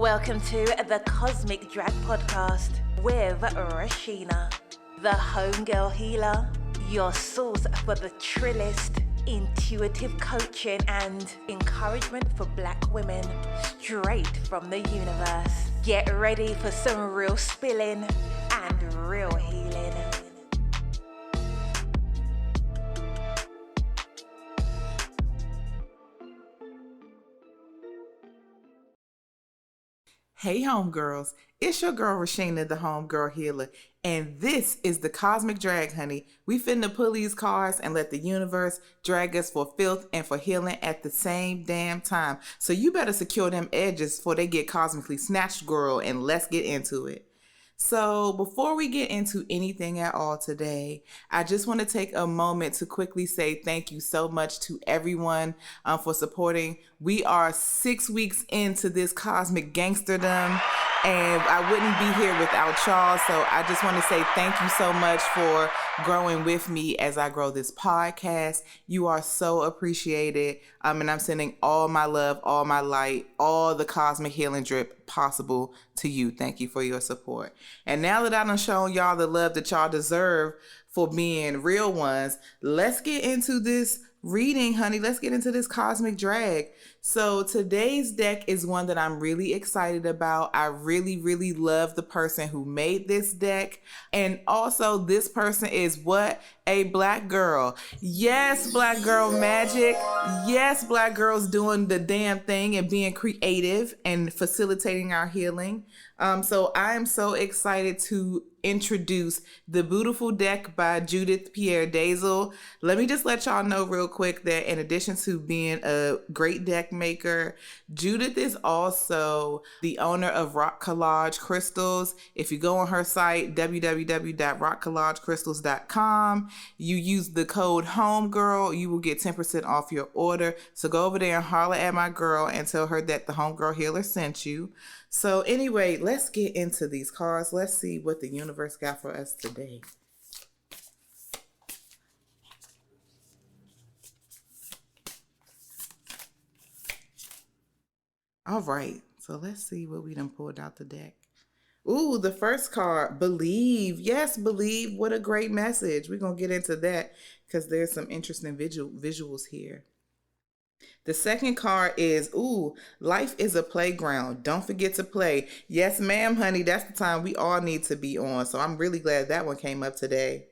Welcome to the Cosmic Drag Podcast with Reshena, the homegirl healer, your source for the trillest, intuitive coaching and encouragement for Black women straight from the universe. Get ready for some real spilling and real healing. Hey homegirls, it's your girl Reshena, the homegirl healer, and this is the Cosmic Drag, honey. We finna pull these cards and let the universe drag us for filth and for healing at the same damn time. So you better secure them edges before they get cosmically snatched, girl, and let's get into it. So before we get into anything at all today, I just want to take a moment to quickly say thank you so much to everyone for supporting. We are 6 weeks into this cosmic gangsterdom, and I wouldn't be here without y'all. So I just want to say thank you so much for growing with me as I grow this podcast. You are so appreciated. And I'm sending all my love, all my light, all the cosmic healing drip possible to you. Thank you for your support. And now that I've shown y'all the love that y'all deserve for being real ones, let's get into this reading, honey. Let's get into this cosmic drag. So today's deck is one that I'm really excited about. I really love the person who made this deck. And also this person is what? A Black girl. Yes, Black girl magic. Yes, Black girls doing the damn thing and being creative and facilitating our healing. So I am so excited to introduce the Buddiful Deck by Judith Pierre-Dazle. Let me just let y'all know real quick that in addition to being a great deck maker, Judith is also the owner of Rock Collage Crystals. If you go on her site, www.rockcollagecrystals.com, you use the code HOMEGIRL, you will get 10% off your order. So go over there and holler at my girl and tell her that the Homegirl Healer sent you. So anyway, let's get into these cards. Let's see what the universe got for us today. All right, so let's see what we done pulled out the deck. Ooh, the first card, believe. Yes, believe. What a great message. We're going to get into that because there's some interesting visuals here. The second card is, ooh, life is a playground. Don't forget to play. Yes, ma'am, honey. That's the time we all need to be on. So I'm really glad that one came up today.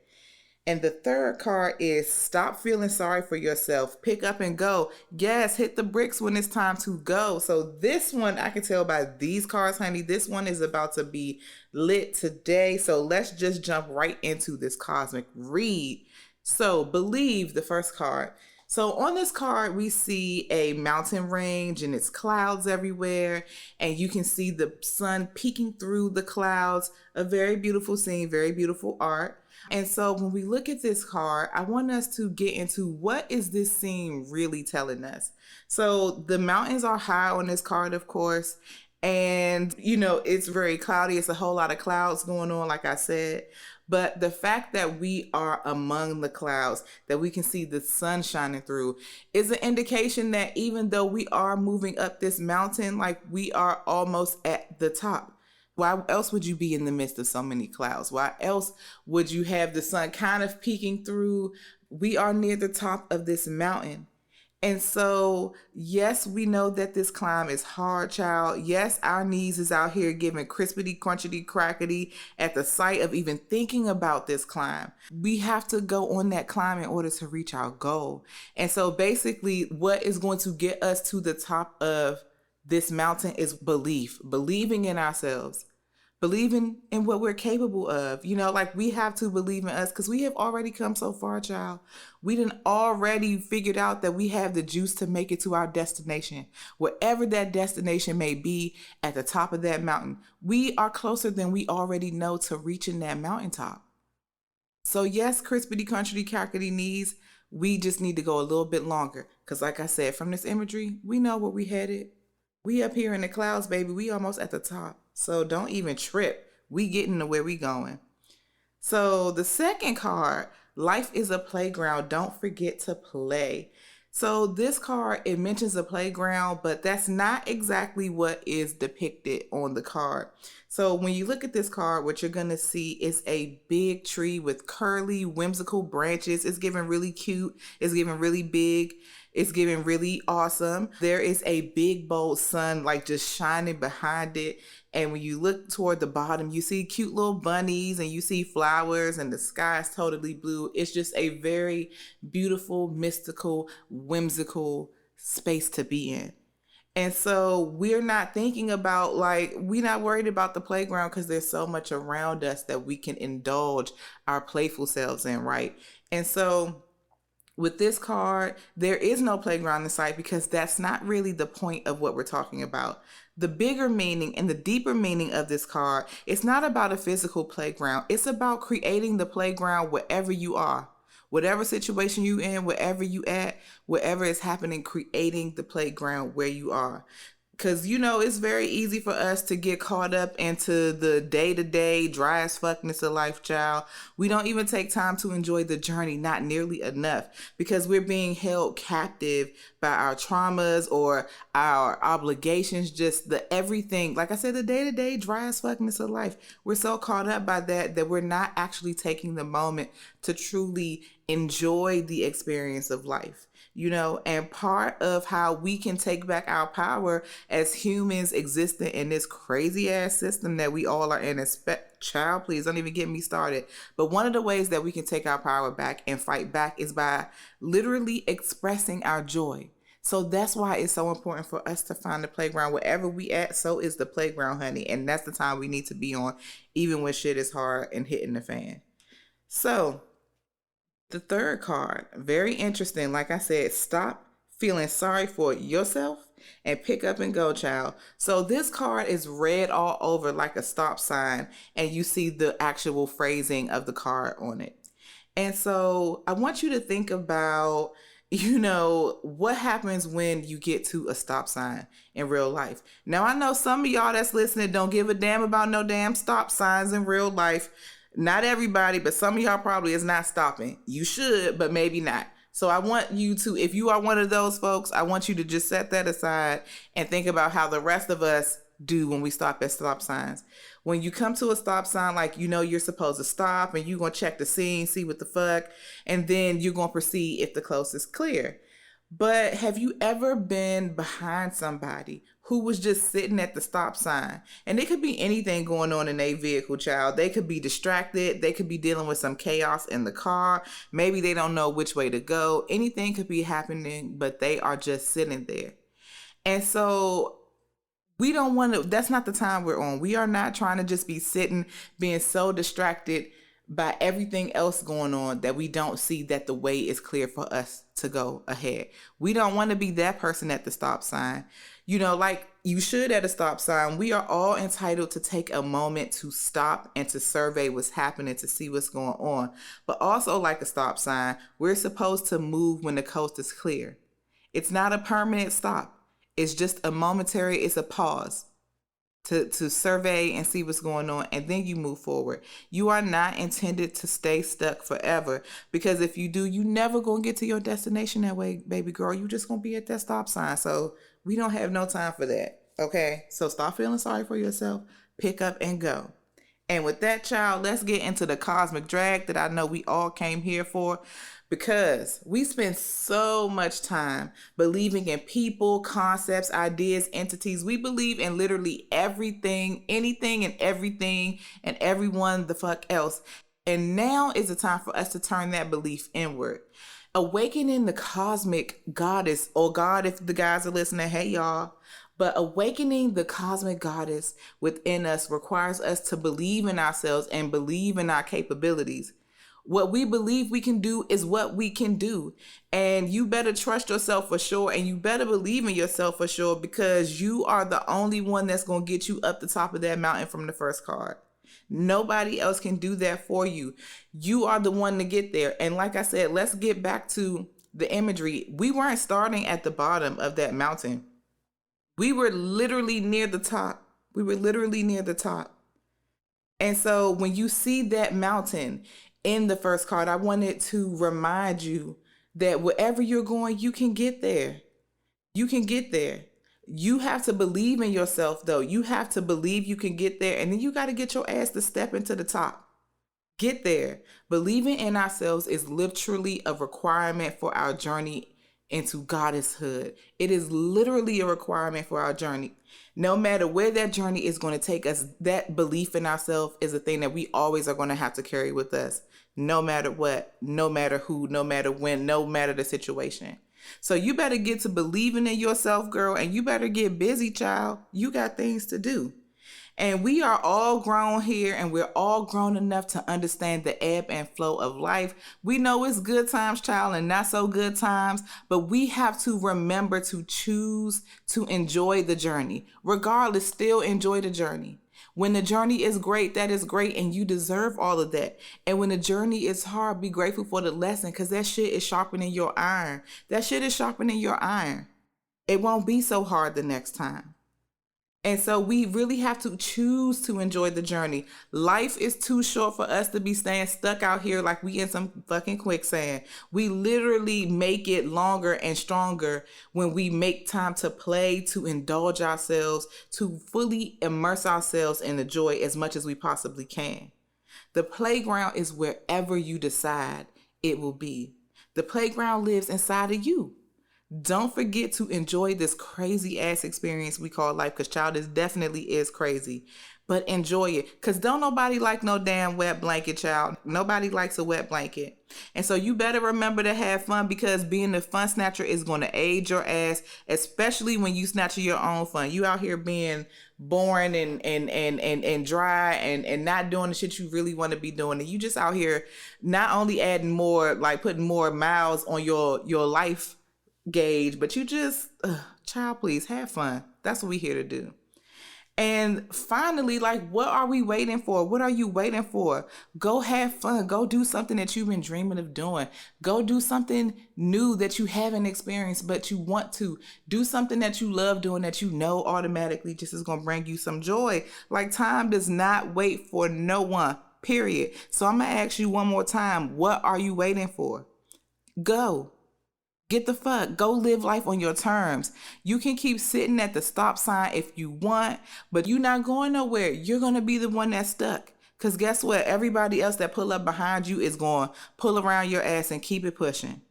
And the third card is stop feeling sorry for yourself. Pick up and go. Yes, hit the bricks when it's time to go. So this one, I can tell by these cards, honey, this one is about to be lit today. So let's just jump right into this cosmic read. So believe, the first card. So on this card, we see a mountain range and it's clouds everywhere. And you can see the sun peeking through the clouds. A very beautiful scene, very beautiful art. And so when we look at this card, I want us to get into what is this scene really telling us. So the mountains are high on this card, of course. And, you know, it's very cloudy. It's a whole lot of clouds going on, like I said. But the fact that we are among the clouds, that we can see the sun shining through, is an indication that even though we are moving up this mountain, like we are almost at the top. Why else would you be in the midst of so many clouds? Why else would you have the sun kind of peeking through? We are near the top of this mountain. And so, yes, we know that this climb is hard, child. Yes, our knees is out here giving crispity, crunchity, crackety at the sight of even thinking about this climb. We have to go on that climb in order to reach our goal. And so basically what is going to get us to the top of this mountain is belief, believing in ourselves, believing in what we're capable of. You know, like we have to believe in us because we have already come so far, child. We done already figured out that we have the juice to make it to our destination. Wherever that destination may be at the top of that mountain, we are closer than we already know to reaching that mountaintop. So yes, crispity, crunchity, crackety knees, we just need to go a little bit longer. Because like I said, from this imagery, we know where we headed. We up here in the clouds, baby. We almost at the top. So don't even trip. We getting to where we going. So the second card, life is a playground. Don't forget to play. So this card, it mentions a playground, but that's not exactly what is depicted on the card. So when you look at this card, what you're going to see is a big tree with curly, whimsical branches. It's giving really cute. It's giving really big. It's giving really awesome. There is a big, bold sun like just shining behind it. And when you look toward the bottom, you see cute little bunnies and you see flowers and the sky is totally blue. It's just a very beautiful, mystical, whimsical space to be in. And so we're not thinking about we're not worried about the playground because there's so much around us that we can indulge our playful selves in, right? And so with this card, there is no playground in sight because that's not really the point of what we're talking about. The bigger meaning and the deeper meaning of this card, it's not about a physical playground. It's about creating the playground wherever you are. Whatever situation you in, wherever you at, whatever is happening, creating the playground where you are. Because, it's very easy for us to get caught up into the day-to-day dry as fuckness of life, child. We don't even take time to enjoy the journey, not nearly enough, because we're being held captive by our traumas or our obligations, just the everything. Like I said, the day-to-day dry as fuckness of life. We're so caught up by that we're not actually taking the moment to truly enjoy the experience of life. And part of how we can take back our power as humans existing in this crazy ass system that we all are in. Child, please don't even get me started. But one of the ways that we can take our power back and fight back is by literally expressing our joy. So that's why it's so important for us to find the playground wherever we at. So is the playground, honey. And that's the time we need to be on, even when shit is hard and hitting the fan. So the third card, very interesting. Like I said, stop feeling sorry for yourself and pick up and go, child. So this card is red all over like a stop sign, and you see the actual phrasing of the card on it. And so I want you to think about, what happens when you get to a stop sign in real life. Now, I know some of y'all that's listening don't give a damn about no damn stop signs in real life. Not everybody, but some of y'all probably is not stopping. You should, but maybe not. So I want you to, if you are one of those folks, I want you to just set that aside and think about how the rest of us do when we stop at stop signs. When you come to a stop sign, you're supposed to stop and you're going to check the scene, see what the fuck, and then you're going to proceed if the coast is clear. But have you ever been behind somebody who was just sitting at the stop sign? And it could be anything going on in their vehicle, child. They could be distracted. They could be dealing with some chaos in the car. Maybe they don't know which way to go. Anything could be happening, but they are just sitting there. And so we don't want to, that's not the time we're on. We are not trying to just be sitting, being so distracted by everything else going on that we don't see that the way is clear for us to go ahead. We don't want to be that person at the stop sign. Like you should at a stop sign, we are all entitled to take a moment to stop and to survey what's happening, to see what's going on. But also like a stop sign, we're supposed to move when the coast is clear. It's not a permanent stop. It's just a momentary, it's a pause to survey and see what's going on, and then you move forward. You are not intended to stay stuck forever, because if you do, you never gonna get to your destination that way, baby girl. You just gonna be at that stop sign. So we don't have no time for that. Okay, so stop feeling sorry for yourself, pick up and go. And with that, child, let's get into the cosmic drag that I know we all came here for, because we spend so much time believing in people, concepts, ideas, entities. We believe in literally everything, anything and everything and everyone the fuck else. And now is the time for us to turn that belief inward. Awakening the cosmic goddess, or God, if the guys are listening, hey y'all. But awakening the cosmic goddess within us requires us to believe in ourselves and believe in our capabilities. What we believe we can do is what we can do. And you better trust yourself for sure. And you better believe in yourself for sure, because you are the only one that's going to get you up the top of that mountain from the first card. Nobody else can do that for you. You are the one to get there. And like I said, let's get back to the imagery. We weren't starting at the bottom of that mountain. We were literally near the top. And so when you see that mountain in the first card, I wanted to remind you that wherever you're going, you can get there. You can get there. You have to believe in yourself, though. You have to believe you can get there. And then you got to get your ass to step into the top. Get there. Believing in ourselves is literally a requirement for our journey into goddesshood. It is literally a requirement for our journey. No matter where that journey is going to take us, that belief in ourselves is a thing that we always are going to have to carry with us. No matter what, no matter who, no matter when, no matter the situation. So you better get to believing in yourself, girl, and you better get busy, child. You got things to do. And we are all grown here, and we're all grown enough to understand the ebb and flow of life. We know it's good times, child, and not so good times, but we have to remember to choose to enjoy the journey. Regardless, still enjoy the journey. When the journey is great, that is great, and you deserve all of that. And when the journey is hard, be grateful for the lesson, because that shit is sharpening your iron. That shit is sharpening your iron. It won't be so hard the next time. And so we really have to choose to enjoy the journey. Life is too short for us to be staying stuck out here like we in some fucking quicksand. We literally make it longer and stronger when we make time to play, to indulge ourselves, to fully immerse ourselves in the joy as much as we possibly can. The playground is wherever you decide it will be. The playground lives inside of you. Don't forget to enjoy this crazy ass experience we call life, because child, this definitely is crazy, but enjoy it, because don't nobody like no damn wet blanket, child. Nobody likes a wet blanket. And so you better remember to have fun, because being the fun snatcher is going to aid your ass, especially when you snatch your own fun. You out here being boring and dry and not doing the shit you really want to be doing. And you just out here not only adding more, like putting more miles on your life gauge, but you just, child, please have fun. That's what we're here to do. And finally, like, what are we waiting for? What are you waiting for? Go have fun. Go do something that you've been dreaming of doing. Go do something new that you haven't experienced, but you want to. Do something that you love doing that you know automatically just is going to bring you some joy. Like, time does not wait for no one, period. So I'm going to ask you one more time. What are you waiting for? Go. Get the fuck. Go live life on your terms. You can keep sitting at the stop sign if you want, but you're not going nowhere. You're going to be the one that's stuck. Because guess what? Everybody else that pull up behind you is going to pull around your ass and keep it pushing.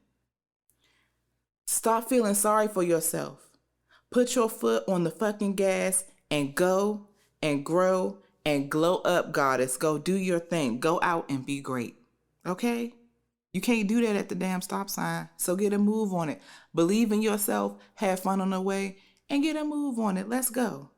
Stop feeling sorry for yourself. Put your foot on the fucking gas and go and grow and glow up, goddess. Go do your thing. Go out and be great. Okay? You can't do that at the damn stop sign. So get a move on it. Believe in yourself, have fun on the way, and get a move on it. Let's go.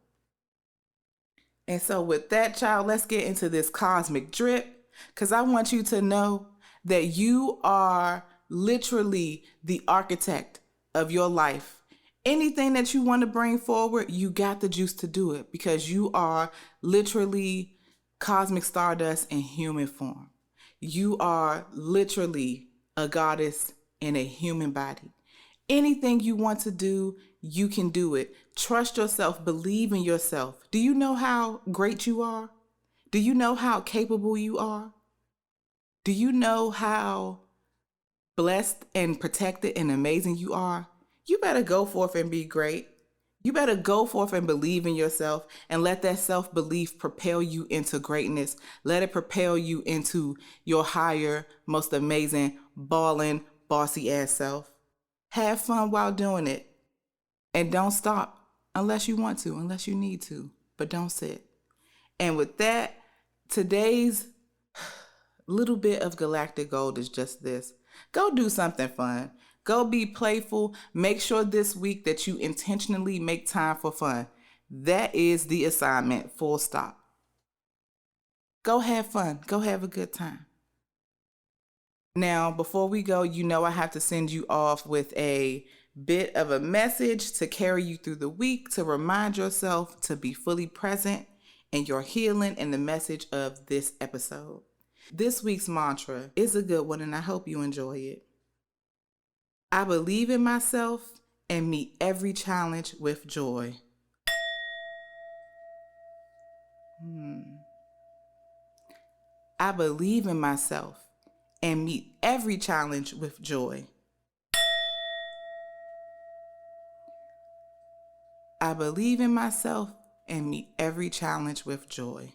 And so with that, child, let's get into this cosmic drip, because I want you to know that you are literally the architect of your life. Anything that you want to bring forward, you got the juice to do it, because you are literally cosmic stardust in human form. You are literally a goddess in a human body. Anything you want to do, you can do it. Trust yourself. Believe in yourself. Do you know how great you are? Do you know how capable you are? Do you know how blessed and protected and amazing you are? You better go forth and be great. You better go forth and believe in yourself, and let that self-belief propel you into greatness. Let it propel you into your higher, most amazing, ballin', bossy ass self. Have fun while doing it. And don't stop unless you want to, unless you need to, but don't sit. And with that, today's little bit of galactic gold is just this. Go do something fun. Go be playful. Make sure this week that you intentionally make time for fun. That is the assignment, full stop. Go have fun. Go have a good time. Now, before we go, you know I have to send you off with a bit of a message to carry you through the week, to remind yourself to be fully present in your healing and the message of this episode. This week's mantra is a good one, and I hope you enjoy it. I believe in myself and meet every challenge with joy. I believe in myself and meet every challenge with joy. I believe in myself and meet every challenge with joy.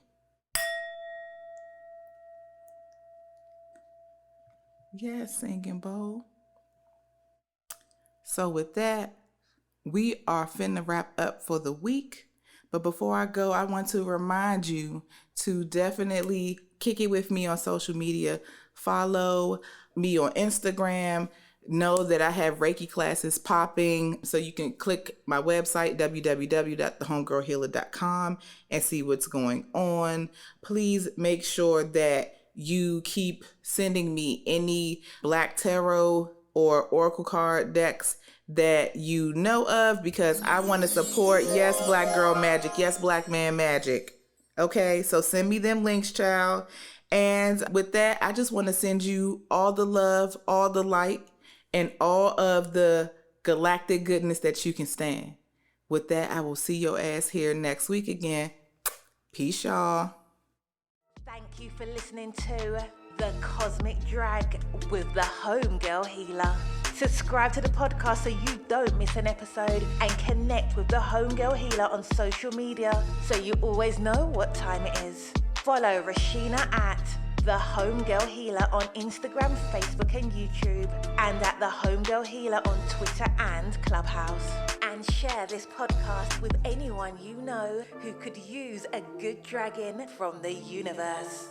Yes, singing bowl. So with that, we are finna wrap up for the week. But before I go, I want to remind you to definitely kick it with me on social media. Follow me on Instagram. Know that I have Reiki classes popping. So you can click my website, www.thehomegirlhealer.com, and see what's going on. Please make sure that you keep sending me any Black Tarot or Oracle card decks that you know of, because I want to support, yes, Black girl magic, yes, Black man magic. Okay, so send me them links, child. And with that, I just want to send you all the love, all the light, and all of the galactic goodness that you can stand. With that, I will see your ass here next week again. Peace, y'all. Thank you for listening to The Cosmic Drag with the Homegirl Healer. Subscribe to the podcast so you don't miss an episode, and connect with the Homegirl Healer on social media so you always know what time it is. Follow Reshena at The Homegirl Healer on Instagram, Facebook and YouTube, and at The Homegirl Healer on Twitter and Clubhouse. And share this podcast with anyone you know who could use a good dragging from the universe.